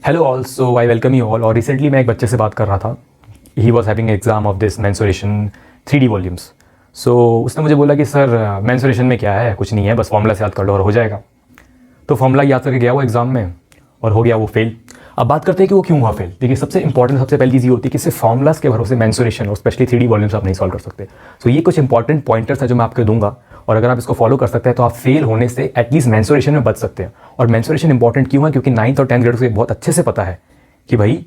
Hello all, so I welcome you all. और recently मैं एक बच्चे से बात कर रहा था। He was having exam of this mensuration 3D volumes. So उसने मुझे बोला कि सर मेंसुरेशन में क्या है, कुछ नहीं है, बस फॉर्मूला से याद कर लो और हो जाएगा। तो फॉर्मूला याद करके गया वो एग्जाम में और हो गया वो फेल। अब बात करते हैं कि वो क्यों हुआ फेल। देखिए, सबसे इंपॉर्टेंट सबसे पहली चीज़ ये होती है कि सिर्फ फॉर्मूलाज के भरोसे मेंसुरेशन और स्पेशली 3D वॉल्यूम्स आप नहीं सॉल्व कर सकते। सो ये कुछ इंपॉर्टेंट पॉइंटर्स हैं जो मैं आपको दूंगा, और अगर आप इसको फॉलो कर सकते हैं तो आप फेल होने से एटलीस्ट मेंसुरेशन में बच सकते हैं। और मेंसुरेशन इंपॉर्टेंट क्यों है? क्योंकि 9th और 10th ग्रेड को बहुत अच्छे से पता है कि भाई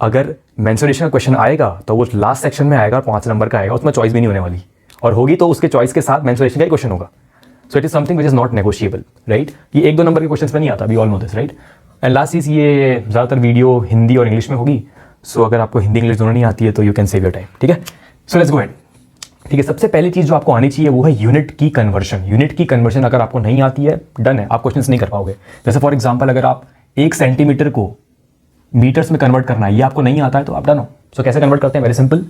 अगर मेंसुरेशन का क्वेश्चन आएगा तो वो लास्ट सेक्शन में आएगा, 5 नंबर का आएगा, उसमें चॉइस भी नहीं होने वाली, और होगी तो उसके चॉइस के साथ मेंसुरेशन का ही क्वेश्चन होगा। So it is something which is not negotiable, right. ये 1-2 नंबर के क्वेश्चन में नहीं आता, we all know this, right. And last चीज़, ये ज़्यादातर वीडियो हिंदी और इंग्लिश में होगी। सो अगर आपको हिंदी इंग्लिश दोनों नहीं आती है तो you can save your time, ठीक है। So let's go ahead. ठीक है, सबसे पहली चीज़ जो आपको आनी चाहिए वो है यूनिट की कन्वर्शन। यूनिट की कन्वर्शन अगर आपको नहीं आती है, डन है, आप क्वेश्चंस नहीं कर पाओगे। जैसे फॉर एग्जांपल, अगर आप 1 सेंटीमीटर को मीटर्स में कन्वर्ट करना है, ये आपको नहीं आता है तो आप डन हो। सो कैसे कन्वर्ट करते हैं? Very simple,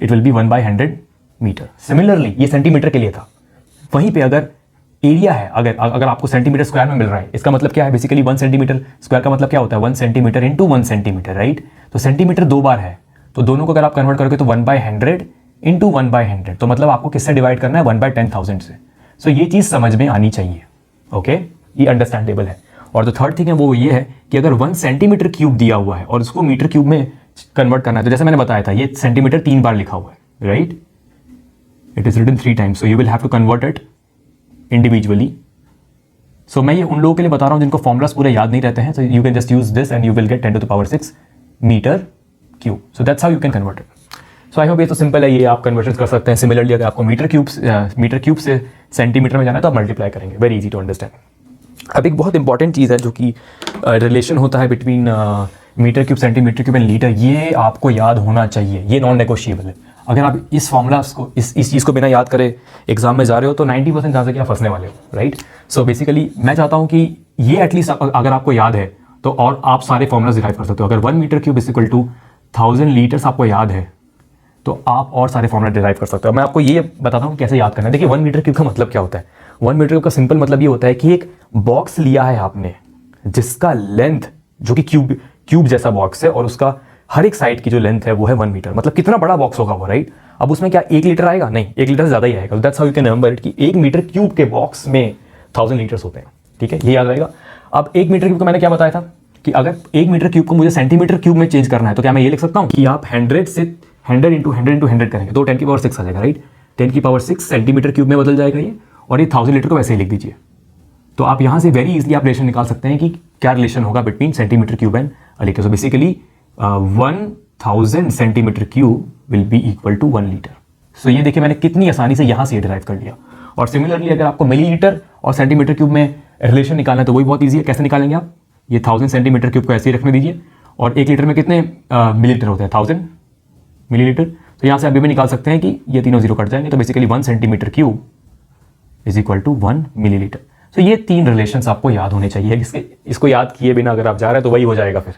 it will be 1/100 metre. Similarly ये सेंटीमीटर के लिए था। वहीं पे अगर एरिया है, अगर आपको सेंटीमीटर स्क्वायर में मिल रहा है, इसका मतलब क्या है? बेसिकली 1 सेंटीमीटर स्क्वायर का मतलब क्या होता है? 1 सेंटीमीटर इंटू 1 सेंटीमीटर, राइट। तो सेंटीमीटर 2 बार है, तो दोनों को अगर आप कन्वर्ट करोगे तो 1/100 इंटू 1/100, तो मतलब आपको किससे डिवाइड करना है? 1/10,000 से। सो ये चीज़ समझ में आनी चाहिए, ओके, ये अंडरस्टैंडेबल है। और जो थर्ड थिंग है वो ये है कि अगर 1 सेंटीमीटर क्यूब दिया हुआ है और उसको मीटर क्यूब में कन्वर्ट करना है, तो जैसे मैंने बताया था, ये सेंटीमीटर 3 बार लिखा हुआ है, right. It is written 3 times, so you will have to convert it individually. So मैं ये उन लोगों के लिए बता रहा हूँ जिनको फॉर्मुलास पूरे याद नहीं रहते हैं। So you can just use this and you will get 10⁶ metre cube. So that's how you can convert it. So I hope ये तो सिंपल है, ये आप कन्वर्शन कर सकते हैं। सिमिलरली अगर आपको मीटर क्यूब से सेंटीमीटर में जाना है तो आप मल्टीप्लाई करेंगे। Very easy to understand. अब एक बहुत इंपॉर्टेंट चीज़ है जो कि रिलेशन होता है between metre cube, centimetre cube and litre. ये आपको याद होना चाहिए, ये नॉन नेगोशिएबल है। अगर आप इस फॉर्मूलास को इस चीज़ को बिना याद करे एग्जाम में जा रहे हो तो 90% चांस है कि आप फंसने वाले हो, राइट। सो बेसिकली मैं चाहता हूँ कि ये एटलीस्ट अगर आपको याद है तो और आप सारे फॉर्मूलास डिराइव कर सकते हो। अगर 1 metre cube is equal to 1000 litres आपको याद है तो आप और सारे फॉर्मूला डिराइव कर सकते हो। मैं आपको ये बताता हूँ कैसे याद करना है। देखिए, 1 मीटर क्यूब का मतलब क्या होता है? 1 मीटर क्यूब का सिंपल मतलब ये होता है कि एक बॉक्स लिया है आपने जिसका लेंथ, जो कि क्यूब जैसा बॉक्स है, और उसका हर एक साइड की जो लेंथ है वो है 1 मीटर। मतलब कितना बड़ा बॉक्स होगा वो, राइट। अब उसमें क्या 1 लीटर आएगा? नहीं, 1 लीटर से ज़्यादा ही आएगा। That's how you can remember it कि 1 मीटर क्यूब के बॉक्स में 1000 लीटर्स होते हैं, ठीक है, ये याद रहेगा। अब 1 मीटर क्यूब को मैंने क्या बताया था कि अगर 1 मीटर क्यूब को मुझे सेंटीमीटर क्यूब में चेंज करना है तो क्या मैं ये लिख सकता हूँ कि आप 100 से 100 इंटू 100 करेंगे तो 10⁶ आ जाएगा, राइट। 10⁶ सेंटीमीटर क्यूब में बदल जाएगा ये, और ये 1000 लीटर को वैसे ही लिख दीजिए। तो आप यहाँ से वेरी इजीली आप रिलेशन निकाल सकते हैं कि क्या रिलेशन होगा between centimetre cube and litre. So basically 1000 centimetre cube will be equal to 1 litre. So ये देखिए, मैंने कितनी आसानी से यहाँ से डिराइव कर लिया। और सिमिलरली अगर आपको मिलीलीटर और सेंटीमीटर क्यूब में रिलेशन निकालना है तो वही बहुत ईजी है। कैसे निकालेंगे आप? ये 1000 सेंटीमीटर क्यूब को ऐसे ही रखने दीजिए, और 1 लीटर में कितने मिलीलीटर होते हैं? 1000 मिलीलीटर। तो यहाँ से आप भी निकाल सकते हैं कि ये तीनों जीरो कट जाएंगे, तो basically 1 centimetre cube is equal to 1 millilitre. तो ये 3 रिलेशंस आपको याद होने चाहिए। इसको याद किए बिना अगर आप जा रहे हैं तो वही हो जाएगा फिर,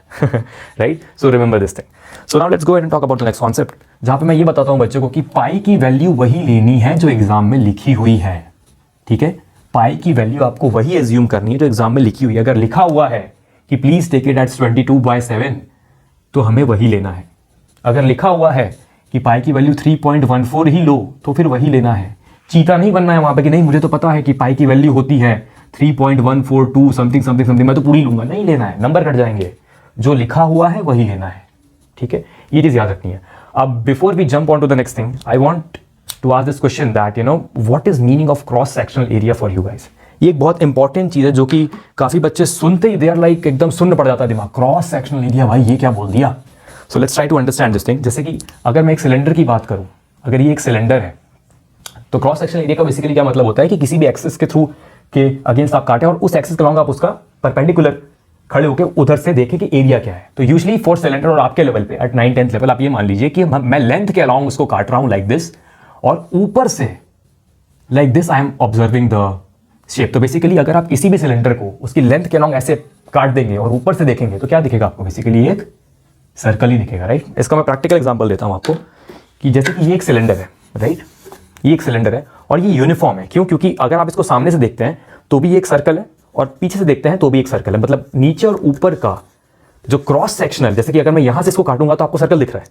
right. So remember this thing. So now let's go and talk about the next concept, जहाँ पे मैं ये बताता हूँ बच्चों को कि पाई की वैल्यू वही लेनी है जो एग्जाम में लिखी हुई है, ठीक है। पाई की वैल्यू आपको वही एज्यूम करनी है जो एग्जाम में लिखी हुई है। अगर लिखा हुआ है कि प्लीज टेक इट एट 22/7 तो हमें वही लेना है। अगर लिखा हुआ है कि पाई की वैल्यू 3.14 ही लो तो फिर वही लेना है। चीता नहीं बनना है वहां पे कि नहीं मुझे तो पता है कि पाई की वैल्यू होती है 3.142 समथिंग समथिंग समथिंग, मैं तो पूरी लूंगा। नहीं लेना है, नंबर कट जाएंगे। जो लिखा हुआ है वही लेना है, ठीक है, ये चीज याद रखनी है। अब before we jump on to the next thing, I want to ask this question that what is meaning of cross sectional area for you guys. ये एक बहुत इंपॉर्टेंट चीज है जो कि काफी बच्चे सुनते ही दे आर लाइक एकदम सुन्न पड़ जाता है दिमाग। क्रॉस सेक्शनल एरिया, भाई ये क्या बोल दिया। So let's try to understand this thing. जैसे कि अगर मैं एक सिलेंडर की बात करूं, अगर ये एक सिलेंडर है तो क्रॉस सेक्शनल एरिया का बेसिकली क्या मतलब होता है कि किसी भी एक्सिस के थ्रू के अगेंस्ट आप काटें और उस एक्सिस के अलॉन्ग आप उसका परपेंडिकुलर खड़े होकर उधर से देखें कि एरिया क्या है। तो यूजुअली फॉर सिलेंडर और आपके लेवल पे एट 9th-10th लेवल आप ये मान लीजिए कि मैं लेंथ के अलॉन्ग उसको काट रहा हूं लाइक दिस, और ऊपर से like this I am observing the shape. तो बेसिकली अगर आप किसी भी सिलेंडर को उसकी लेंथ के अलॉन्ग ऐसे काट देंगे और ऊपर से देखेंगे तो क्या दिखेगा आपको? बेसिकली एक सर्कल ही दिखेगा, राइट। इसका मैं प्रैक्टिकल एग्जांपल देता हूं आपको कि जैसे कि ये एक सिलेंडर है, राइट। ये एक सिलेंडर है और ये यूनिफॉर्म है। क्यों? क्योंकि अगर आप इसको सामने से देखते हैं तो भी एक सर्कल है और पीछे से देखते हैं तो भी एक सर्कल है। मतलब नीचे और ऊपर का जो क्रॉस सेक्शनल, जैसे कि अगर मैं यहां से इसको काटूंगा तो आपको सर्कल दिख रहा है,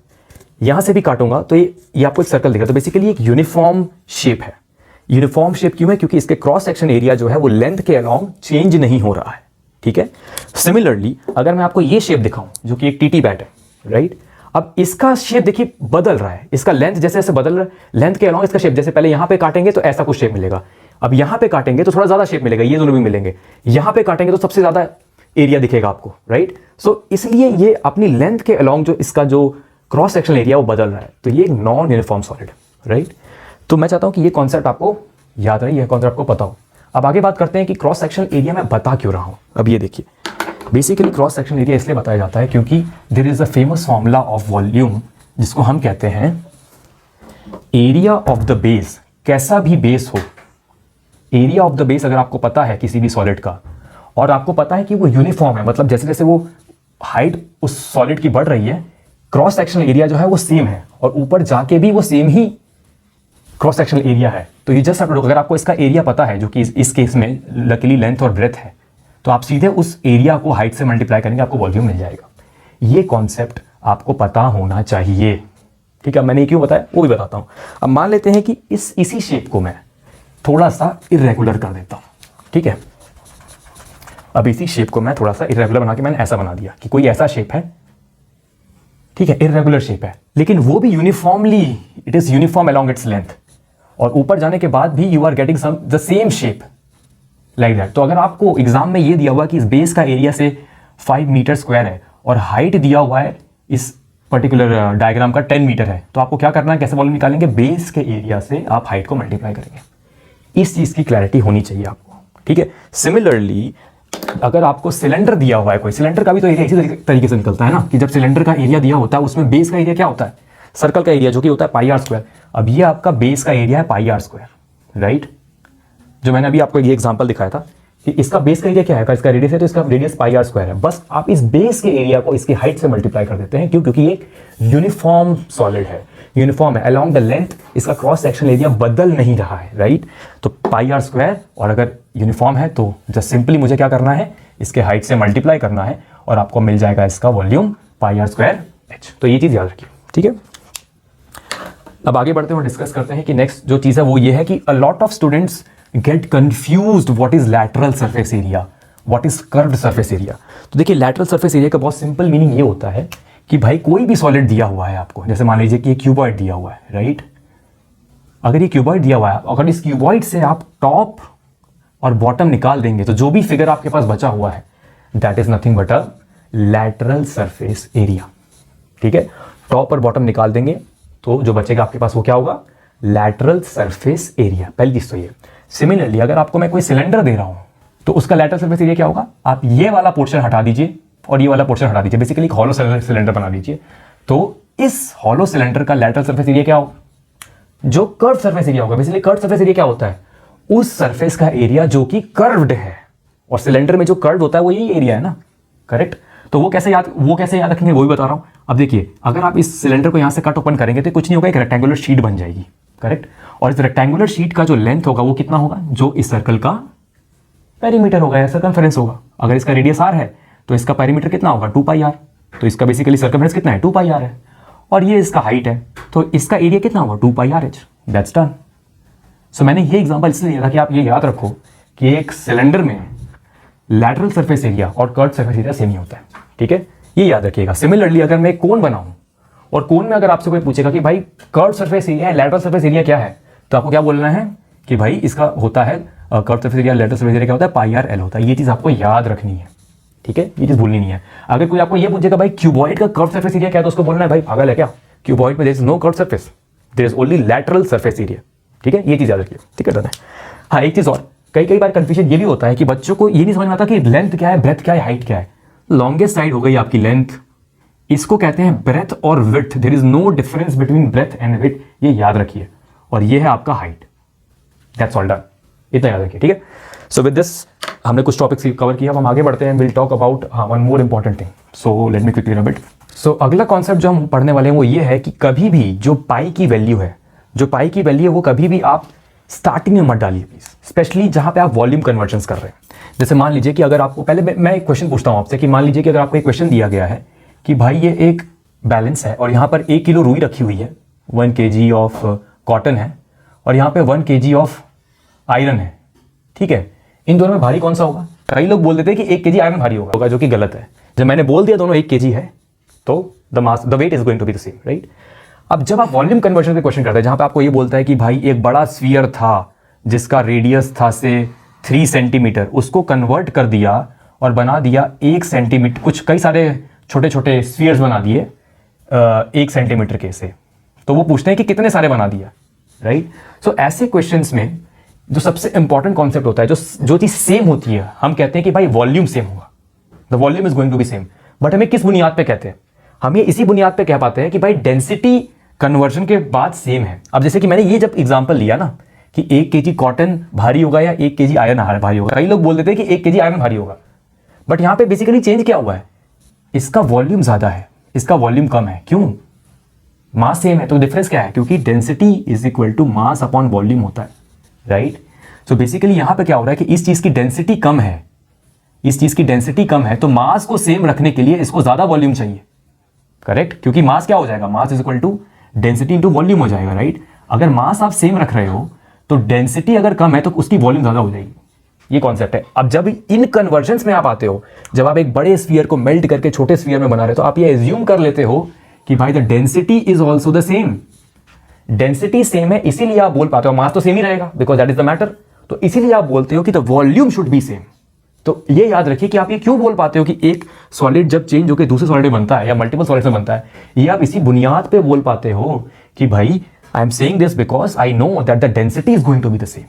यहां से भी काटूंगा तो ये आपको एक सर्कल दिख रहा है। तो बेसिकली एक यूनिफॉर्म शेप है। यूनिफॉर्म शेप क्यों है? क्योंकि इसके क्रॉस सेक्शन एरिया जो है वो लेंथ के अलोंग चेंज नहीं हो रहा है, ठीक है। सिमिलरली अगर मैं आपको ये शेप दिखाऊं जो कि एक टीटी बैट है, राइट, अब इसका शेप देखिए बदल रहा है, इसका लेंथ जैसे जैसे बदल रहा है, लेंथ के अलोंग इसका शेप, जैसे पहले यहां पे काटेंगे तो ऐसा कुछ शेप मिलेगा, अब यहां पे काटेंगे तो थोड़ा ज्यादा शेप मिलेगा, ये दोनों भी मिलेंगे, यहां पे काटेंगे तो सबसे ज्यादा एरिया दिखेगा आपको, राइट। सो इसलिए ये अपनी लेंथ के अलोंग जो इसका जो क्रॉस सेक्शन एरिया वो बदल रहा है, तो ये एक नॉन यूनिफॉर्म सॉलिड, राइट। तो मैं चाहता हूं कि ये कॉन्सेप्ट आपको याद रहे, ये कॉन्सेप्ट आपको पता हो। अब आगे बात करते हैं कि क्रॉस सेक्शन एरिया मैं बता क्यों रहा हूं। अब ये देखिए, बेसिकली क्रॉस सेक्शन एरिया इसलिए बताया जाता है क्योंकि there is a famous formula of volume जिसको हम कहते हैं एरिया ऑफ द बेस। कैसा भी बेस हो, एरिया ऑफ द बेस अगर आपको पता है किसी भी सॉलिड का और आपको पता है कि वो यूनिफॉर्म है, मतलब जैसे जैसे वो हाइट उस सॉलिड की बढ़ रही है, क्रॉस सेक्शनल एरिया जो है वो सेम है और ऊपर जाके भी वो सेम ही क्रॉस सेक्शनल एरिया है। तो ये जस्ट अगर आपको इसका एरिया पता है जो कि इस केस में लकीली लेंथ और ब्रेथ है, तो आप सीधे उस एरिया को हाइट से मल्टीप्लाई करेंगे, आपको वॉल्यूम मिल जाएगा। ये कॉन्सेप्ट आपको पता होना चाहिए, ठीक है। मैंने क्यों बताया वो भी बताता हूं। अब मान लेते हैं कि इसी शेप को मैं थोड़ा सा इरेगुलर कर देता हूं, ठीक है। अब इसी शेप को मैं थोड़ा सा इरेगुलर बना के मैंने ऐसा बना दिया कि कोई ऐसा शेप है, ठीक है, इरेगुलर शेप है, लेकिन वो भी uniformly, it is uniform along its length, और ऊपर जाने के बाद भी you are getting some the same shape like that. तो अगर आपको एग्जाम में ये दिया हुआ कि इस बेस का एरिया से 5 मीटर स्क्वायर है और हाइट दिया हुआ है इस पर्टिकुलर डायग्राम का 10 मीटर है, तो आपको क्या करना है, कैसे वॉल्यूम निकालेंगे, बेस के एरिया से आप हाइट को मल्टीप्लाई करेंगे। इस चीज की क्लैरिटी होनी चाहिए आपको, ठीक है। सिमिलरली अगर आपको सिलेंडर दिया हुआ है कोई, सिलेंडर का भी तो एरिया इसी तरीके से निकलता है ना, कि जब सिलेंडर का एरिया दिया होता है उसमें बेस का एरिया क्या होता है, सर्कल का एरिया जो कि होता है पाई आर स्क्वायर। अब ये आपका बेस का एरिया है पाई आर स्क्वायर, राइट। जो मैंने अभी आपको ये एग्जांपल दिखाया था कि इसका बेस का एरिया क्या है, इसका रेडियस है तो इसका रेडियस पाई आर स्क्वायर है। बस आप इस बेस के एरिया को इसकी हाइट से मल्टीप्लाई कर देते हैं, क्यों? क्योंकि ये एक यूनिफॉर्म सॉलिड है, यूनिफॉर्म है अलोंग द लेंथ, इसका क्रॉस सेक्शन एरिया बदल नहीं रहा है, राइट। तो पाई आर स्क्वायर, और अगर यूनिफॉर्म है तो जस्ट सिंपली मुझे क्या करना है, इसके हाइट से मल्टीप्लाई करना है और आपको मिल जाएगा इसका volume pi r square h. तो ये चीज याद रखिए, ठीक है। अब आगे बढ़ते हुए डिस्कस करते हैं कि नेक्स्ट जो चीज है वो ये है कि a lot of students gate confused what is lateral surface area, what is curved surface area. तो देखिए, लैटरल सरफेस एरिया का बहुत सिंपल मीनिंग ये होता है कि भाई कोई भी सॉलिड दिया हुआ है आपको, जैसे मान लीजिए कि ये क्यूबॉइड दिया हुआ है, राइट। अगर ये क्यूबॉइड दिया हुआ है, अगर इस क्यूबॉइड से आप टॉप और बॉटम निकाल देंगे तो जो भी फिगर आपके पास बचा हुआ है that is nothing but a lateral surface area, ठीक है। टॉप और बॉटम निकाल देंगे तो जो बचेगा आपके पास वो क्या होगा, लैटरल सरफेस एरिया। पहली चीज तो ये। सिमिलरली अगर आपको मैं कोई सिलेंडर दे रहा हूं तो उसका लैटरल सरफेस एरिया क्या होगा, आप ये वाला पोर्शन हटा दीजिए और ये वाला पोर्शन हटा दीजिए, बेसिकली एक हॉलो सिलेंडर बना दीजिए। तो इस हॉलो सिलेंडर का लैटरल सरफेस एरिया क्या होगा, जो कर्व सरफेस एरिया होगा। बेसिकली कर्व सरफेस एरिया क्या होता है, उस सरफेस का एरिया जो कि कर्व्ड है, और सिलेंडर में जो कर्व होता है वो यही एरिया है ना, करेक्ट। तो वो कैसे याद रखेंगे वो भी बता रहा हूं। अब देखिए, अगर आप इस सिलेंडर को यहां से कट ओपन करेंगे तो कुछ नहीं होगा, एक रेक्टेंगुलर शीट बन जाएगी, करेक्ट। और इस रेक्टेंगुलर शीट का जो लेंथ होगा वो कितना होगा, जो इस सर्कल का पेरीमीटर होगा या सर्कमफेरेंस होगा। अगर इसका रेडियस आर है तो इसका पेरीमीटर कितना होगा, 2 पाई आर। तो इसका बेसिकली सर्कमफेरेंस कितना है, 2 पाई आर है, और ये इसका हाइट है तो इसका एरिया कितना होगा, 2 pi r h. That's done. So मैंने ये एग्जांपल इसलिए दिया था कि आप ये याद रखो कि एक सिलेंडर में लैटरल सरफेस एरिया और कर्व्ड सरफेस एरिया सेम ही होता है, ठीक है, ये याद रखिएगा। सिमिलरली अगर मैं एक कोन बनाऊं और कोन में अगर आपसे कोई पूछेगा कि भाई कर्व्ड सरफेस एरिया है, लैटरल सरफेस एरिया क्या है, तो आपको क्या बोलना है कि भाई इसका होता है curved surface area, lateral surface area क्या होता है, पाई आर एल होता है। ये चीज आपको याद रखनी है, ठीक है, ये चीज भूलनी नहीं है। अगर कोई आपको ये पूछेगा भाई क्यूबॉइड का कर्व्ड सरफेस एरिया क्या है, तो उसको बोलना है भाई पागल है क्या, क्यूबॉइड में there is no curved surface, there is only lateral surface area, ठीक है, ये चीज याद रखिए, ठीक है। हाँ, एक चीज और, कई बार कंफ्यूजन ये भी होता है कि बच्चों को ये नहीं समझ में आता कि लेंथ क्या है, ब्रेथ क्या है, हाइट क्या है। लॉन्गेस्ट साइड हो गई आपकी लेंथ, इसको कहते हैं ब्रेथ और width. There is no difference between breadth and width, ये याद रखिए। और ये है आपका हाइट, दैट्स ऑल डन, इतना याद रखिए, ठीक है। सो विद दिस हमने कुछ टॉपिक्स कवर किया, अब हम आगे बढ़ते हैं। Will talk about one more important thing, so let me quickly run it. So अगला कॉन्सेप्ट जो हम पढ़ने वाले हैं वो ये है कि कभी भी जो पाई की वैल्यू है, जो पाई की वैल्यू है वो कभी भी आप स्टार्टिंग में मत डालिए प्लीज, स्पेशली जहां पे आप वॉल्यूम कन्वर्जन्स कर रहे हैं। जैसे मान लीजिए कि अगर आपको पहले मैं एक क्वेश्चन पूछता हूं आपसे कि मान लीजिए कि अगर आपको एक क्वेश्चन दिया गया है कि भाई ये एक बैलेंस है और यहाँ पर 1 किलो रुई रखी हुई है, 1 kg ऑफ कॉटन है और यहाँ पे 1 kg ऑफ आयरन है, ठीक है, इन दोनों में भारी कौन सा होगा? कई लोग बोल देते हैं कि 1 kg आयरन भारी होगा, जो कि गलत है। जब मैंने बोल दिया दोनों 1 kg है तो the weight is going to be the same, right. अब जब आप वॉल्यूम कन्वर्जन पे क्वेश्चन करते हैं जहां पे आपको ये बोलता है कि भाई एक बड़ा स्फीयर था जिसका रेडियस था से 3 सेंटीमीटर, उसको कन्वर्ट कर दिया और बना दिया 1 सेंटीमीटर, कुछ कई सारे छोटे छोटे स्फीयर्स बना दिए 1 सेंटीमीटर के से, तो वो पूछते हैं कि कितने सारे बना दिया, राइट। सो ऐसे क्वेश्चंस में जो सबसे इंपॉर्टेंट कॉन्सेप्ट होता है, जो चीज सेम होती है, हम कहते हैं कि भाई वॉल्यूम सेम होगा, the volume is going to be same. But हमें किस बुनियाद पे कहते हैं? हम ये इसी बुनियाद पे कह पाते हैं कि भाई डेंसिटी कन्वर्जन के बाद सेम है। अब जैसे कि मैंने ये जब एग्जांपल लिया ना कि 1 kg कॉटन भारी होगा या 1 kg आयरन भारी होगा, कई लोग बोल देते हैं कि 1 kg आयरन भारी होगा, बट यहां पे बेसिकली चेंज क्या हुआ है? इसका वॉल्यूम ज्यादा है, इसका वॉल्यूम कम है। क्यों? मास सेम है, तो डिफरेंस क्या है? क्योंकि density is equal to mass upon volume होता है, राइट। सो बेसिकली यहां पे क्या हो रहा है कि इस चीज की डेंसिटी कम है, इस चीज की डेंसिटी कम है, तो मास को सेम रखने के लिए इसको ज्यादा वॉल्यूम चाहिए, करेक्ट। क्योंकि मास क्या हो जाएगा? Mass is equal to density into volume हो जाएगा, राइट। अगर मास आप सेम रख रहे हो तो डेंसिटी अगर कम है तो उसकी वॉल्यूम ज्यादा हो जाएगी, ये कॉन्सेप्ट है। अब जब इन कन्वर्जन्स में आप आते हो, जब आप एक बड़े स्फीयर को मेल्ट करके छोटे स्फीयर में बना रहे हो, तो आप ये एज्यूम कर लेते हो कि भाई the density is also the same, density same है, इसीलिए आप बोल पाते हो मास तो सेम ही रहेगा, because that is the matter. तो इसीलिए आप बोलते हो कि the volume should be same. तो ये याद रखिए कि आप ये क्यों बोल पाते हो कि एक सॉलिड जब चेंज होकर दूसरे सॉलिड में बनता है या मल्टीपल सॉलिड में बनता है, ये आप इसी बुनियाद पे बोल पाते हो कि भाई I am saying this because I know that the density is going to be the same.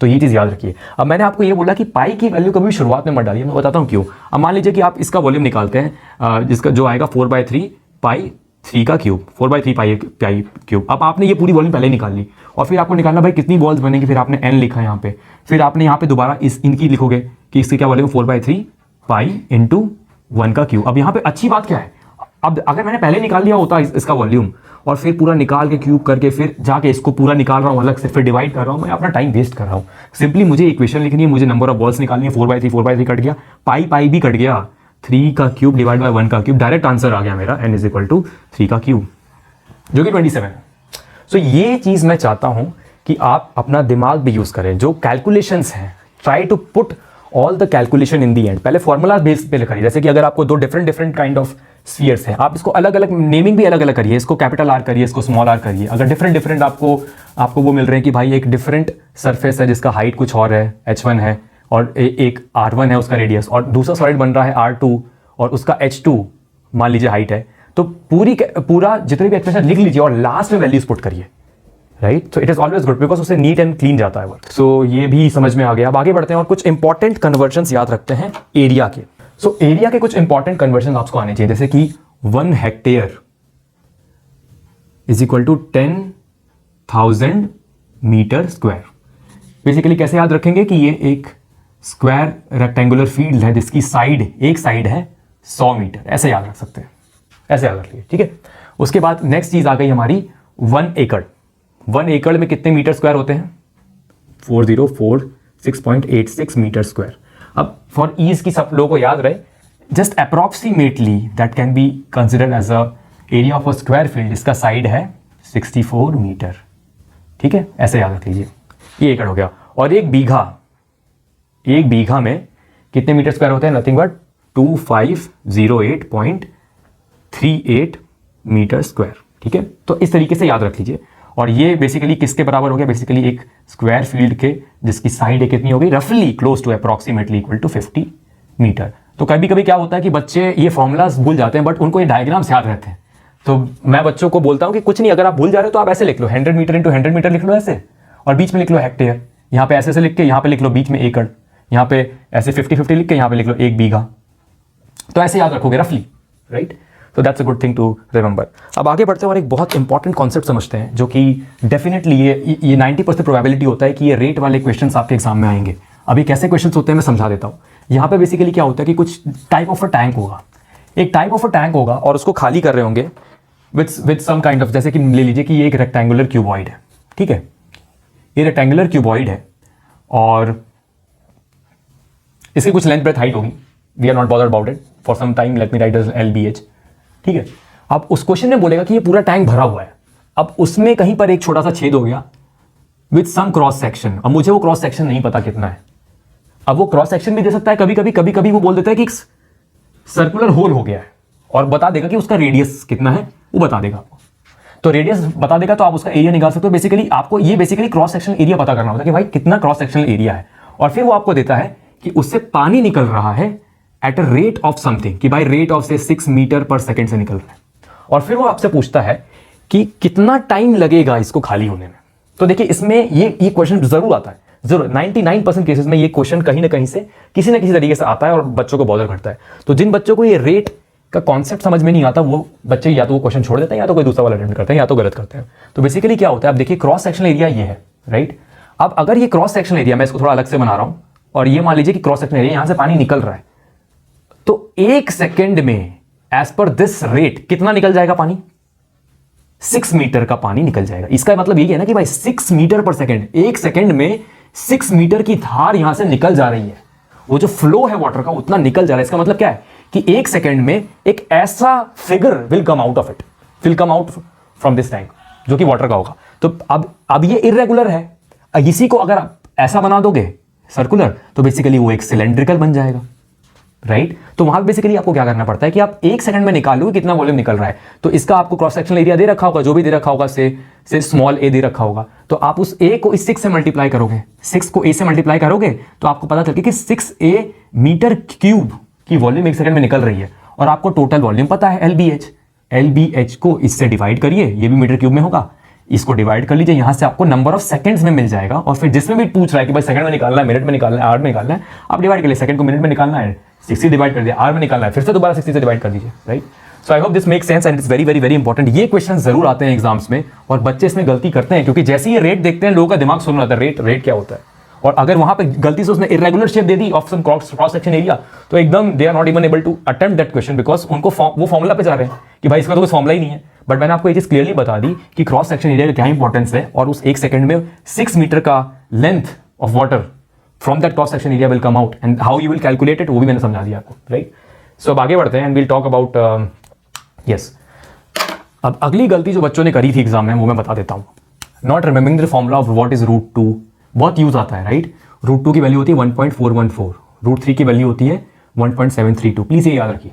तो ये चीज याद रखिए। अब मैंने आपको ये बोला कि पाई की वैल्यू कभी शुरुआत में मत डालिए, मैं बताता हूँ क्यों। अब मान लीजिए कि आप इसका वॉल्यूम निकालते हैं, जिसका जो आएगा 4/3 पाई 3 का क्यूब, 4/3 पाई क्यूब। अब आपने ये पूरी वॉल्यूम पहले निकाल ली और फिर आपको निकालना भाई कितनी बॉल्स बनेंगी, फिर आपने n लिखा यहाँ पे, फिर आपने यहाँ पे दोबारा इनकी लिखोगे कि इसकी क्या वॉल्यूम 4/3 पाई इंटू 1 का क्यूब। अब यहाँ पे अच्छी बात क्या है, अब अगर मैंने पहले निकाल लिया होता इसका वॉल्यूम और फिर पूरा निकाल के क्यूब करके फिर जाके इसको पूरा निकाल रहा हूँ अलग से, फिर डिवाइड कर रहा हूँ, मैं अपना टाइम वेस्ट कर रहा हूँ। सिंपली मुझे इक्वेशन लिखनी है, मुझे नंबर ऑफ बॉल्स निकालनी है, 4/3 कट गया, पाई भी कट गया, 3 का क्यूब डिवाइड बाय 1 का क्यूब, डायरेक्ट आंसर आ गया मेरा n इज इक्वल टू 3 का क्यूब, जो कि 27 है। सो ये चीज मैं चाहता हूं कि आप अपना दिमाग भी यूज करें, जो कैलकुलेशंस हैं, try to put all the calculation in the end. पहले फॉर्मूला बेस पे करिए, जैसे कि अगर आपको 2 डिफरेंट काइंड ऑफ स्फीयर्स हैं, आप इसको अलग अलग नेमिंग भी अलग अलग करिए, इसको कैपिटल R करिए, इसको स्मॉल r करिए। अगर डिफरेंट आपको वो मिल रहे हैं कि भाई एक डिफरेंट सरफेस है जिसका हाइट कुछ और है, h1 है, और एक R1 है उसका रेडियस, और दूसरा सॉलिड बन रहा है R2 और उसका H2 मान लीजिए हाइट है, तो पूरा जितने भी एक्सप्रेशन लिख लीजिए और लास्ट में वैल्यूज पुट करिए, right. So it is always good because उससे नीट एंड क्लीन जाता है वर्क। सो ये भी समझ में आ गया। अब आगे बढ़ते हैं और कुछ इंपॉर्टेंट कन्वर्जन्स याद रखते हैं एरिया के। सो एरिया के कुछ इंपॉर्टेंट कन्वर्जन आपको आने चाहिए, जैसे कि 1 hectare is equal to 10,000 metre square. Basically कैसे याद रखेंगे कि ये एक स्क्वायर रेक्टेंगुलर फील्ड है जिसकी एक साइड है 100 मीटर, ऐसे याद रख सकते हैं, ऐसे याद रखिए, ठीक है। उसके बाद नेक्स्ट चीज आ गई हमारी 1 एकड़। 1 एकड़ में कितने मीटर स्क्वायर होते हैं? 4046.86 मीटर स्क्वायर। अब फॉर ईज की सब लोगों को याद रहे, just approximately that can be considered as a area of a square field, इसका साइड है 64 मीटर, ठीक है, ऐसे याद रख लीजिए। ये एकड़ हो गया। और एक बीघा में कितने मीटर स्क्वायर होते हैं? नथिंग बट 2508.38 मीटर स्क्वायर, ठीक है। तो इस तरीके से याद रख लीजिए। और ये बेसिकली किसके बराबर हो गया? बेसिकली एक स्क्वायर फील्ड के जिसकी साइड कितनी हो गई? रफली close to approximately equal to 50 metre. तो कभी कभी क्या होता है कि बच्चे ये फॉर्मूलाज भूल जाते हैं, बट उनको ये डायग्राम्स याद रहते हैं। तो मैं बच्चों को बोलता हूँ कि कुछ नहीं, अगर आप भूल जा रहे हो तो आप ऐसे लिख लो 100 मीटर इंटू 100 मीटर लिख लो ऐसे, और बीच में लिख लो हेक्टेयर, यहाँ पे ऐसे लिख के यहाँ पे लिख लो बीच में एकड़, यहाँ पे ऐसे 50-50 लिख के यहाँ पे लिख लो 1 बीघा। तो ऐसे याद रखोगे रफली, राइट। तो that's a good thing to remember. अब आगे बढ़ते हैं और एक बहुत इंपॉर्टेंट कॉन्सेप्ट समझते हैं, जो कि डेफिनेटली ये 90% प्रोबेबिलिटी होता है कि ये रेट वाले क्वेश्चंस आपके एग्जाम में आएंगे। अभी कैसे क्वेश्चंस होते हैं मैं समझा देता हूँ। यहाँ पे बेसिकली क्या होता है कि कुछ टाइप ऑफ अ टैंक होगा, एक टाइप ऑफ अ टैंक होगा और उसको खाली कर रहे होंगे विद सम काइंड ऑफ, जैसे कि ले लीजिए कि ये एक रेक्टेंगुलर क्यूबॉइड है, ठीक है। ये रेक्टेंगुलर क्यूबॉइड है और इसकी कुछ लेंथ ब्रेथ हाइट होगी, we are not bothered about it for some time, let me write as LBH, ठीक है। अब उस क्वेश्चन में बोलेगा कि ये पूरा टैंक भरा हुआ है, अब उसमें कहीं पर एक छोटा सा छेद हो गया विथ सम क्रॉस सेक्शन, अब मुझे वो क्रॉस सेक्शन नहीं पता कितना है। अब वो क्रॉस सेक्शन भी दे सकता है, कभी कभी वो बोल देता है कि सर्कुलर होल हो गया है और बता देगा कि उसका रेडियस कितना है, वो बता देगा आपको। तो रेडियस बता देगा तो आप उसका एरिया निकाल सकते हो। बेसिकली आपको ये बेसिकली क्रॉस सेक्शनल एरिया पता करना होता है कि भाई कितना क्रॉस सेक्शनल एरिया है, और फिर वो आपको देता है कि उससे पानी निकल रहा है at a rate of something, कि भाई रेट ऑफ से 6 मीटर पर सेकेंड से निकल रहा है, और फिर वो आपसे पूछता है कि कितना टाइम लगेगा इसको खाली होने में। तो देखिए इसमें ये क्वेश्चन जरूर आता है, जरूर 99% केसेस में ये क्वेश्चन कहीं ना कहीं से किसी ना किसी तरीके से आता है और बच्चों को बॉदर करता है। तो जिन बच्चों को ये रेट का कॉन्सेप्ट समझ में नहीं आता, वो बच्चे या तो वो क्वेश्चन छोड़ देते हैं या तो कोई दूसरा वाला अटेम्प्ट करते हैं या तो गलत करते हैं। तो बेसिकली क्या होता है, अब देखिए क्रॉस सेक्शनल एरिया ये है, राइट। अब अगर ये क्रॉस सेक्शनल एरिया, मैं इसको थोड़ा अलग से बना रहा हूं, और ये मान लीजिए कि क्रॉस सेक्शनल एरिया यहां से पानी निकल रहा है, तो 1 सेकेंड में एज पर दिस रेट कितना निकल जाएगा पानी, 6 मीटर का पानी निकल जाएगा। इसका मतलब ये है ना कि भाई 6 मीटर पर सेकेंड, 1 सेकेंड में 6 मीटर की धार यहां से निकल जा रही है, वो जो फ्लो है वाटर का उतना निकल जा रहा है। इसका मतलब क्या है कि 1 सेकेंड में एक ऐसा figure will come out of it, will come out from this tank, जो कि वाटर का होगा। तो अब ये इरेगुलर है, इसी को अगर आप ऐसा बना दोगे सर्कुलर, तो बेसिकली वो एक सिलेंड्रिकल बन जाएगा, राइट। तो वहां बेसिकली आपको क्या करना पड़ता है कि आप 1 सेकंड में निकालोगे कितना वॉल्यूम निकल रहा है। तो इसका आपको क्रॉस सेक्शनल एरिया दे रखा होगा, जो भी दे रखा होगा, से स्मॉल a दे रखा होगा, तो आप उस a को इस 6 से मल्टीप्लाई करोगे, 6 को a से मल्टीप्लाई करोगे तो आपको पता चलेगा कि 6a मीटर क्यूब की वॉल्यूम 1 सेकंड में निकल रही है। और आपको टोटल वॉल्यूम पता है LBH को इससे डिवाइड करिए, ये भी मीटर क्यूब में होगा, इसको डिवाइड कर लीजिए, यहां से आपको नंबर ऑफ सेकंड्स में मिल जाएगा। और फिर जिसमें भी पूछ रहा है कि भाई सेकंड में निकालना है, मिनट में निकालना है, आवर में निकालना है, आप डिवाइड कर लीजिए, सेकंड को मिनट में निकालना है 60 डिवाइड कर दिया, आवर में निकालना है फिर से दोबारा 60 से डिवाइड कर दीजिए, right. So I hope this make sense and it's very very very important. ये क्वेश्चन जरूर आते हैं एग्जाम्स में और बच्चे इसमें गलती करते हैं, क्योंकि जैसे ये रेट देखते हैं लोगों का दिमाग सुन रहा था रेट क्या होता है, और अगर वहां पे गलती से उसने इरेगुलर शेप दे दी of some cross section area, तो एकदम they are not even able to attempt that question, because उनको वो फॉर्मुला पे जा रहे हैं कि भाई इसका तो कोई फॉर्मुला ही नहीं है। बट मैंने आपको ये चीज क्लियरली बता दी कि क्रॉस सेक्शन एरिया का क्या इंपॉर्टेंस है, और उस 1 सेकंड में 6 मीटर का length of water from that cross section area will come out, and how you will calculate it वो भी मैंने समझा दिया आपको, राइट। सो अब आगे बढ़ते हैं and will talk about yes. अब अगली गलती जो बच्चों ने करी थी एग्जाम में वो मैं बता देता हूँ, not remembering the formula of what is √2, बहुत यूज आता है, राइट। √2 की वैल्यू होती है 1.414, √3 की वैल्यू होती है 1.732, प्लीज ये याद रखिए,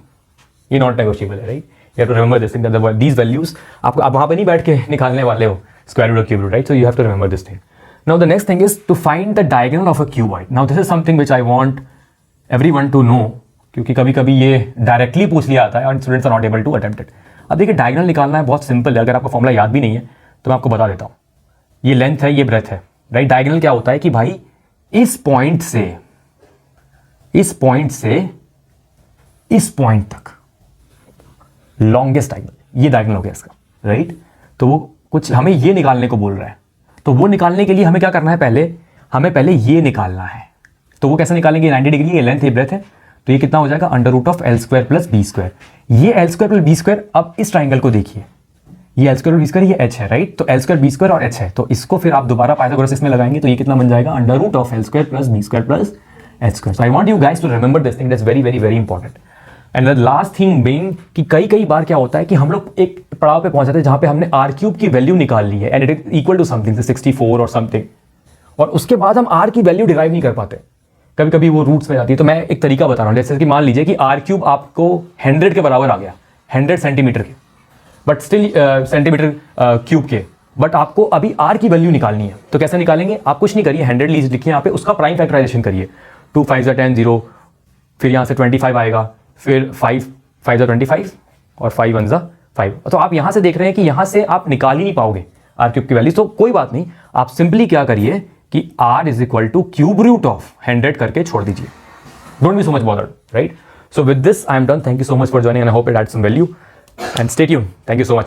ये नॉट नेगोशिएबल है, right. You have to remember this thing that these values आप वहां पे नहीं बैठ के निकालने वाले हो स्क्वायर रूट और cube root, right. So you have to remember this thing. Now the next thing is to find the diagonal of a cuboid. Now this is something which I want everyone to know, क्योंकि कभी कभी ये directly पूछ लिया आता है और students are not able to attempt it. अब देखिए डायगोनल निकालना है, बहुत सिंपल है, अगर आपको फॉर्मुला याद भी नहीं है तो मैं आपको बता देता हूँ। ये लेंथ है, ये ब्रेथ है, राइट। डायगोनल क्या होता है कि भाई इस पॉइंट से इस पॉइंट तक लॉन्गेस्ट डायगोनल, ये डायगोनल हो गया इसका, राइट। तो वो कुछ हमें ये निकालने को बोल रहा है, तो वो निकालने के लिए हमें क्या करना है, हमें पहले ये निकालना है। तो वो कैसे निकालेंगे, 90 डिग्री, ये लेंथ, ये ब्रेथ है, तो ये कितना हो जाएगा √L² + B²। ये L² + B², अब इस ट्राइंगल को देखिए, ये L² + B², ये H है, राइट। तो L² B² और H है, तो इसको फिर आप दोबारा पाइथागोरस इसमें लगाएंगे तो ये कितना बन जाएगा √L² + B² + H²। So I want you guys to remember this thing, that's very very very important. And the last thing being कि कई बार क्या होता है कि हम लोग एक पड़ाव पे पहुंच जाते हैं जहां पे हमने r³ की वैल्यू निकाल ली है and it is equal to something 64 और समथिंग, और उसके बाद हम r की वैल्यू डिराइव नहीं कर पाते, कभी कभी वो रूट्स में जाती है। तो मैं एक तरीका बता रहा हूँ, जैसे कि मान लीजिए कि r³ आपको 100 के बराबर आ गया, 100 सेंटीमीटर के, बट स्टिल सेंटीमीटर क्यूब के, बट आपको अभी r की वैल्यू निकालनी है। तो कैसे निकालेंगे, आप कुछ नहीं करिए, 100 लिखिए यहाँ पे, उसका प्राइम फैक्टराइजेशन करिए, 2 5 10 0, फिर यहाँ से 25 आएगा, फिर 5 5 25 और 5 1 5। तो आप यहां से देख रहे हैं कि यहां से आप निकाल ही नहीं पाओगे r³ की वैल्यू, तो कोई बात नहीं, आप सिंपली क्या करिए कि r = √100 करके छोड़ दीजिए, don't be so much bothered, right. So with this I am done, thank you so much for joining and I hope it had some value and stay tuned, thank you so much.